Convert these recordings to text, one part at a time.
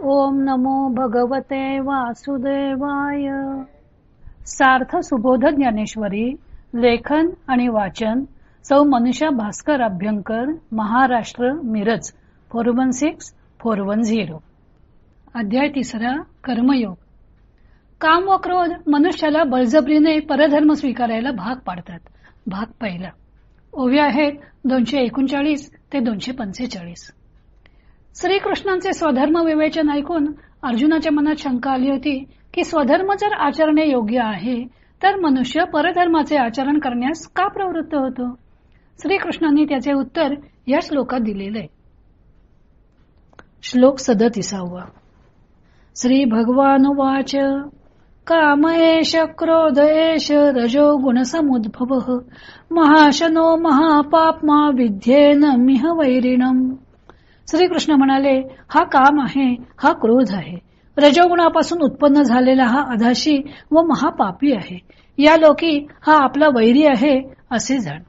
ओम नमो भगवते वासुदेवाय. सार्थ सुबोध ज्ञानेश्वरी. लेखन आणि वाचन सौ मनीषा भास्कर अभ्यंकर, महाराष्ट्र, मिरज 416410. अध्याय 3. कर्मयोग. काम व क्रोध मनुष्याला बळजबरीने परधर्म स्वीकारायला भाग पाडतात. भाग पहिला. ओव्या आहेत 239 ते 245. श्रीकृष्णांचे स्वधर्म विवेचन ऐकून अर्जुनाच्या मनात शंका आली होती की स्वधर्म जर आचरणे योग्य आहे तर मनुष्य परधर्माचे आचरण करण्यास का प्रवृत्त होतो. श्रीकृष्णांनी त्याचे उत्तर या श्लोकात दिलेले. श्लोक 37. श्री भगवानुवाच काम एष क्रोध एष रजो गुण समुद्भवः महाशनो महापाप्मा विद्येन मिह वैरिणम्. श्रीकृष्ण म्हणाले, हा काम आहे, हा क्रोध आहे, रजोगुणापासून उत्पन्न झालेला हा अधाशी व महापापी आहे. या लोकी हा आपला वैरी आहे असे जाण.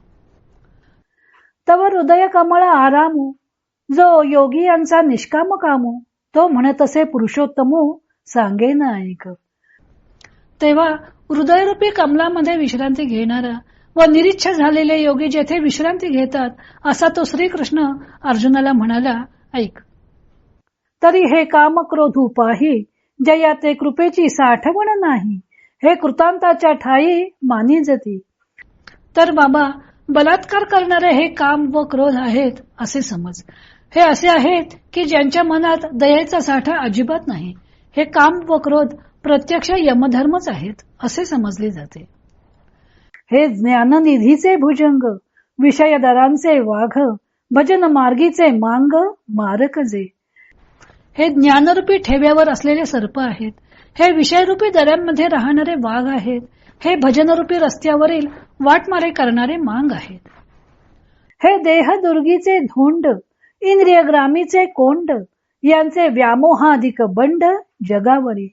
तव हृदय कमळ आरामू जो योगी यांचा निष्काम कामू तो म्हणत असे पुरुषोत्तमू सांगेन ऐक. तेव्हा हृदयरूपी कमलामध्ये विश्रांती घेणारा व निरीच्छ झालेले योगी जेथे विश्रांती घेतात असा तो श्रीकृष्ण अर्जुनाला म्हणाला, ऐक. तरी हे काम क्रोधू पाही जया ते कृपेची साठवण नाही, हे कृतांताच्या ठाई मानी जती. तर बाबा, बलात्कार करणारे हे काम व क्रोध आहेत असे समज. हे असे आहेत की ज्यांच्या मनात दयेचा साठा अजिबात नाही. हे काम व क्रोध प्रत्यक्ष यमधर्मच आहेत असे समजले जाते. हे ज्ञाननिधीचे भुजंग विषयदरांचे वाघ भजन मार्गीचे मांग मारक जे. हे ज्ञानरूपी ठेव्यावर असलेले सर्प आहेत. हे विषयरूपी दऱ्यांमध्ये राहणारे वाघ आहेत. हे भजनरूपी रस्त्यावरील वाटमारे करणारे मांग आहेत. हे देह दुर्गीचे धोंड इंद्रियग्रामीचे कोंड यांचे व्यामोहाधिक बंड जगावरी.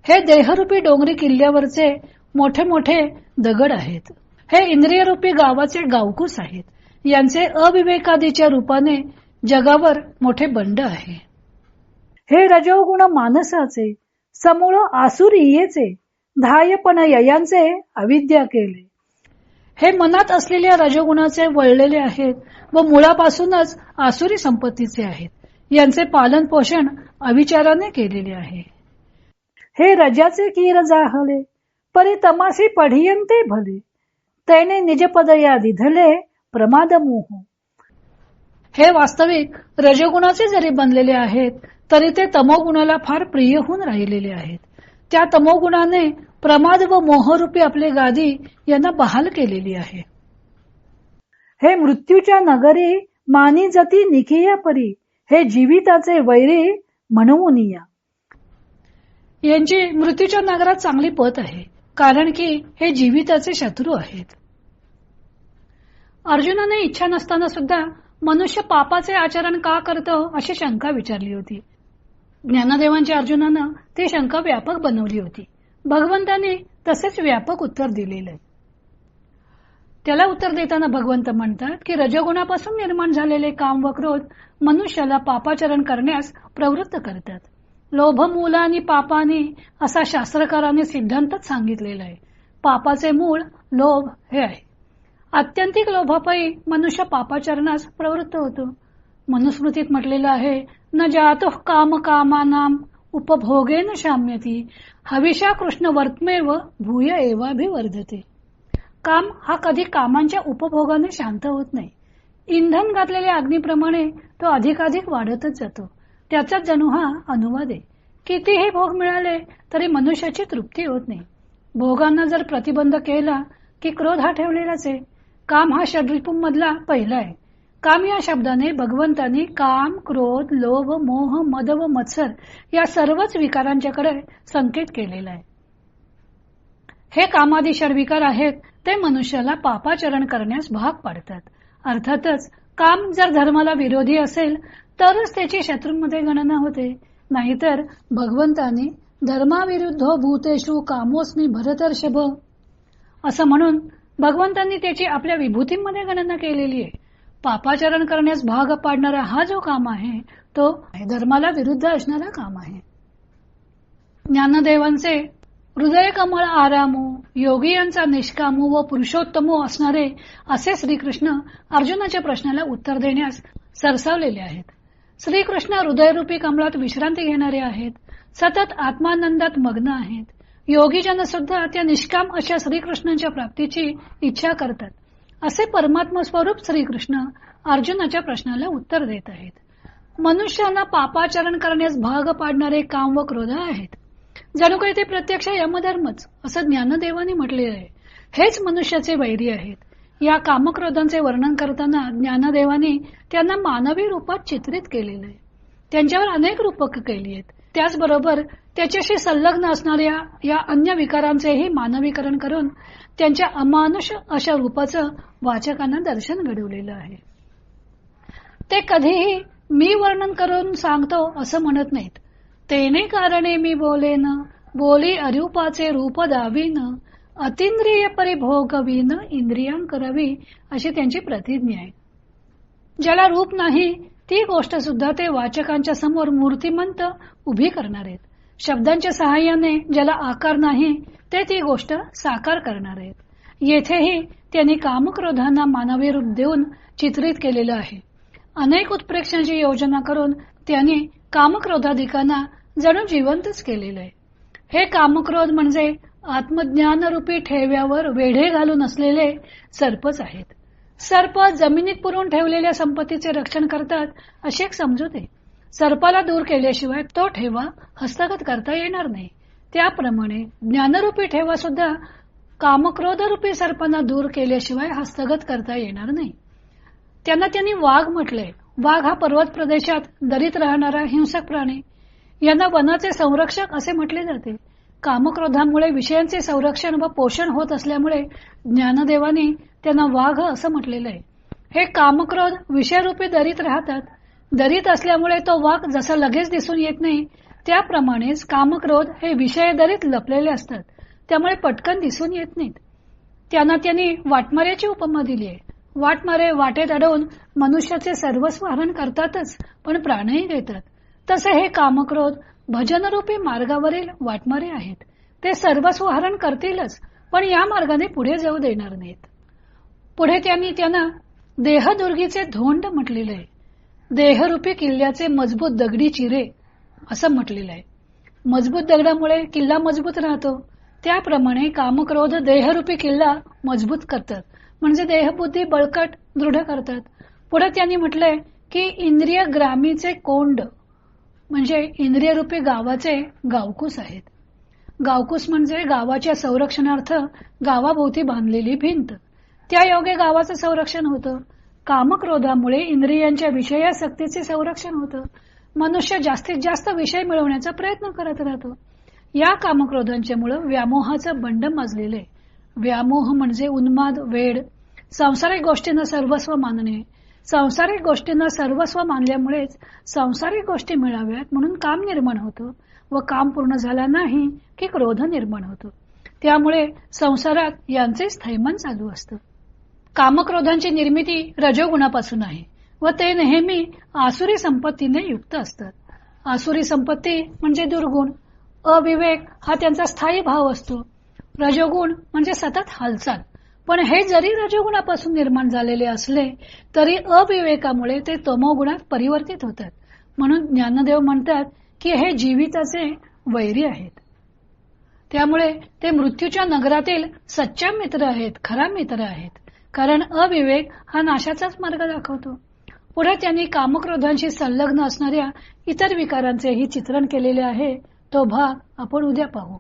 हे देहरूपी डोंगरी किल्ल्यावरचे मोठे मोठे दगड आहेत. हे इंद्रियरूपी गावाचे गावकूस आहेत. यांचे अविवेकादीच्या रूपाने जगावर मोठे बंड आहे. हे रजोगुण मानसाचे समूळ आसुरीयेचे धायपण ययांचे अविद्या केले. हे मनात असलेल्या रजोगुणाचे वळलेले आहेत व मुळापासूनच आसुरी संपत्तीचे आहेत. यांचे पालन पोषण अविचाराने केलेले आहे. हे रजाचे कीर जाहले परी तमासी पढियंते भले तैने निजपद या दिधले प्रमाद मोह. हे वास्तविक रजोगुणाचे जरी बनलेले आहेत तरी ते तमोगुणाला फार प्रिय होऊन राहिलेले आहेत. त्या तमोगुणाने प्रमाद व मोहरूपी आपले गादी यांना बहाल केलेली आहे. हे मृत्यूच्या नगरी मानी जती निकिया परी हे जीविताचे वैरी म्हणून या. यांची मृत्यूच्या नगरात चांगली पत आहे कारण की हे जीविताचे शत्रू आहेत. अर्जुनाने इच्छा नसताना सुद्धा मनुष्य पापाचे आचरण का करतो अशी शंका विचारली होती. ज्ञानदेवांच्या अर्जुनानं ती शंका व्यापक बनवली होती. भगवंताने तसेच व्यापक उत्तर दिलेले. त्याला उत्तर देताना भगवंत म्हणतात की रजोगुणापासून निर्माण झालेले काम व क्रोध मनुष्याला पापाचरण करण्यास प्रवृत्त करतात. लोभ मूलानी पापानी असा शास्त्रकारांनी सिद्धांतच सांगितलेला आहे. पापाचे मूळ लोभ हे आहे. आत्यंतिक लोभापायी मनुष्य पापाचरणास प्रवृत्त होतो. मनुस्मृतीत म्हटलेलं आहे, न जातो काम कामानाम उपभोगेन शाम्यती हविषा कृष्ण वर्तमेव भूय एवाभिवर्धते. काम हा कधी कामांच्या उपभोगाने शांत होत नाही. इंधन घातलेल्या अग्नीप्रमाणे तो अधिकाधिक वाढतच जातो. त्याचाच जणू हा अनुवाद आहे. कितीही भोग मिळाले तरी मनुष्याची तृप्ती होत नाही. भोगांना जर प्रतिबंध केला की क्रोध हा ठेवलेलाच आहे. काम हा षड्रिपूंमधला पहिला आहे. काम या शब्दाने भगवंतांनी काम, क्रोध, लोभ, मोह, मद व मत्सर या सर्वच विकारांच्याकडे संकेत केलेला आहे. हे कामादी षड्विकार आहेत ते मनुष्याला पापाचरण करण्यास भाग पाडतात. अर्थातच काम जर धर्माला विरोधी असेल तरच त्याची शत्रूंमध्ये गणना होते. नाहीतर भगवंतांनी धर्माविरुद्धो भूतेषु कामोस्मी भरतर्षभ असं म्हणून भगवंतांनी त्याची आपल्या विभूतींमध्ये गणना केलेली आहे. पापाचरण करण्यास भाग पाडणारा हा जो काम आहे तो धर्माला विरुद्ध असणारा काम आहे. ज्ञानदेवांचे हृदय कमळ आरामो, योगी यांचा निष्कामो व पुरुषोत्तमो असणारे असे श्रीकृष्ण अर्जुनाच्या प्रश्नाला उत्तर देण्यास सरसावलेले आहेत. श्रीकृष्ण हृदयरूपी कमळात विश्रांती घेणारे आहेत, सतत आत्मानंदात मग्न आहेत. योगीजन सुद्धा त्या निष्काम अशा श्रीकृष्णांच्या प्राप्तीची इच्छा करतात. असे परमात्मा स्वरूप श्रीकृष्ण अर्जुनाच्या प्रश्नाला उत्तर देत आहेत. मनुष्यांना पापाचरण करण्यास भाग पाडणारे काम व क्रोध आहेत. जणू काही ते प्रत्यक्ष यमधर्मच असं ज्ञानदेवानी म्हटलेलं आहे. हेच मनुष्याचे वैरी आहेत. या कामक्रोधांचे वर्णन करताना ज्ञानदेवानी त्यांना मानवी रूपात चित्रित केलेलं आहे. त्यांच्यावर अनेक रूपक केली आहेत. त्याचबरोबर त्याच्याशी संलग्न असणाऱ्या या अन्य विकारांचेही मानवीकरण करून त्यांच्या अमानुष अशा रूपाचं वाचकांना दर्शन घडवलेलं आहे. ते कधीही मी वर्णन करून सांगतो असं म्हणत नाहीत. तेने कारणे मी बोलेन, बोली अरूपाचे रूप दावीन, अतिंद्रिय परिभोगवीन इंद्रियांकरवी, अशी त्यांची प्रतिज्ञा आहे. ज्याला रूप नाही ती गोष्ट सुद्धा ते वाचकांच्या समोर मूर्तिमंत उभी करणार आहेत. शब्दांच्या सहाय्याने ज्याला आकार नाही ते ती गोष्ट साकार करणार आहेत. येथेही त्यांनी कामक्रोधांना मानवी रूप देऊन चित्रित केलेलं आहे. अनेक उत्प्रेक्षांची योजना करून त्यांनी कामक्रोधाधिकांना जणू जिवंतच केलेलं आहे. हे कामक्रोध म्हणजे आत्मज्ञान रूपी ठेव्यावर वेढे घालून असलेले सर्पच आहेत. सर्प जमिनीत पुरून ठेवलेल्या संपत्तीचे रक्षण करतात अशी एक समजूत आहे. सर्पाला दूर केल्याशिवाय तो ठेवा हस्तगत करता येणार नाही. त्याप्रमाणे ज्ञानरूपी ठेवा सुद्धा कामक्रोध रूपी सर्पांना दूर केल्याशिवाय हस्तगत करता येणार नाही. त्यांनी वाघ म्हटले. वाघ हा पर्वत प्रदेशात दरीत राहणारा हिंसक प्राणी. यांना वनाचे संरक्षक असे म्हटले जाते. कामक्रोधामुळे विषयांचे संरक्षण व पोषण होत असल्यामुळे ज्ञानदेवानी त्यांना वाघ असं म्हटलेलं आहे. हे कामक्रोध विषयरूपी दरीत राहतात. दरीत असल्यामुळे तो वाघ जसा लगेच दिसून येत नाही त्याप्रमाणेच कामक्रोध हे विषय दरीत लपलेले असतात. त्यामुळे पटकन दिसून येत नाहीत. त्यांनी वाटमाऱ्याची उपमा दिली आहे. वाटमारे वाटेत अडवून मनुष्याचे सर्वस्व हरण करतातच पण प्राणही घेतात. तसे हे कामक्रोध भजनरूपी मार्गावरील वाटमारे आहेत. ते सर्वस्व हरण करतीलच पण या मार्गाने पुढे जाऊ देणार नाहीत. पुढे त्यांना देहदुर्गीचे धोंड म्हटलेले आहे. देहरूपी किल्ल्याचे मजबूत दगडी चिरे असं म्हटलेलं आहे. मजबूत दगडामुळे किल्ला मजबूत राहतो. त्याप्रमाणे कामक्रोध देहरूपी किल्ला मजबूत करतात म्हणजे देहबुद्धी बळकट दृढ करतात. पुढे त्यांनी म्हटलंय की इंद्रिय ग्रामीचे कोंड म्हणजे इंद्रियरूपी गावाचे गावकूस आहेत. गावकूस म्हणजे गावाच्या संरक्षणार्थ गावाभोवती बांधलेली भिंत. त्या योगे गावाचं संरक्षण होतं. कामक्रोधामुळे इंद्रियांच्या विषयासक्तीचे संरक्षण होतं. मनुष्य जास्तीत जास्त विषय मिळवण्याचा प्रयत्न करत राहतो. या कामक्रोधांच्यामुळे व्यामोहाचं बंड माजलेलं आहे. व्यामोह म्हणजे उन्माद, वेड, सांसारिक गोष्टींना सर्वस्व मानणे. सांसारिक गोष्टींना सर्वस्व मानल्यामुळेच सांसारिक गोष्टी मिळाव्यात म्हणून काम निर्माण होतं व काम पूर्ण झाला नाही की क्रोध निर्माण होतो. त्यामुळे संसारात यांचेच थैमान चालू असतं. कामक्रोधांची निर्मिती रजोगुणापासून आहे व ते नेहमी आसुरी संपत्तीने युक्त असतात. आसुरी संपत्ती म्हणजे दुर्गुण. अविवेक हा त्यांचा स्थायी भाव असतो. रजोगुण म्हणजे सतत हालचाल. पण हे जरी रजोगुणापासून निर्माण झालेले असले तरी अविवेकामुळे ते तमोगुणात परिवर्तित होतात. म्हणून ज्ञानदेव म्हणतात की हे जीविताचे वैरी आहेत. त्यामुळे ते मृत्यूच्या नगरातील सच्चा मित्र आहेत, खरा मित्र आहेत. कारण अविवेक हा नाशाचाच मार्ग दाखवतो. पुढे त्यांनी कामक्रोधांशी संलग्न असणाऱ्या इतर विकारांचेही चित्रण केलेले आहे. तो भाग आपण उद्या पाहू.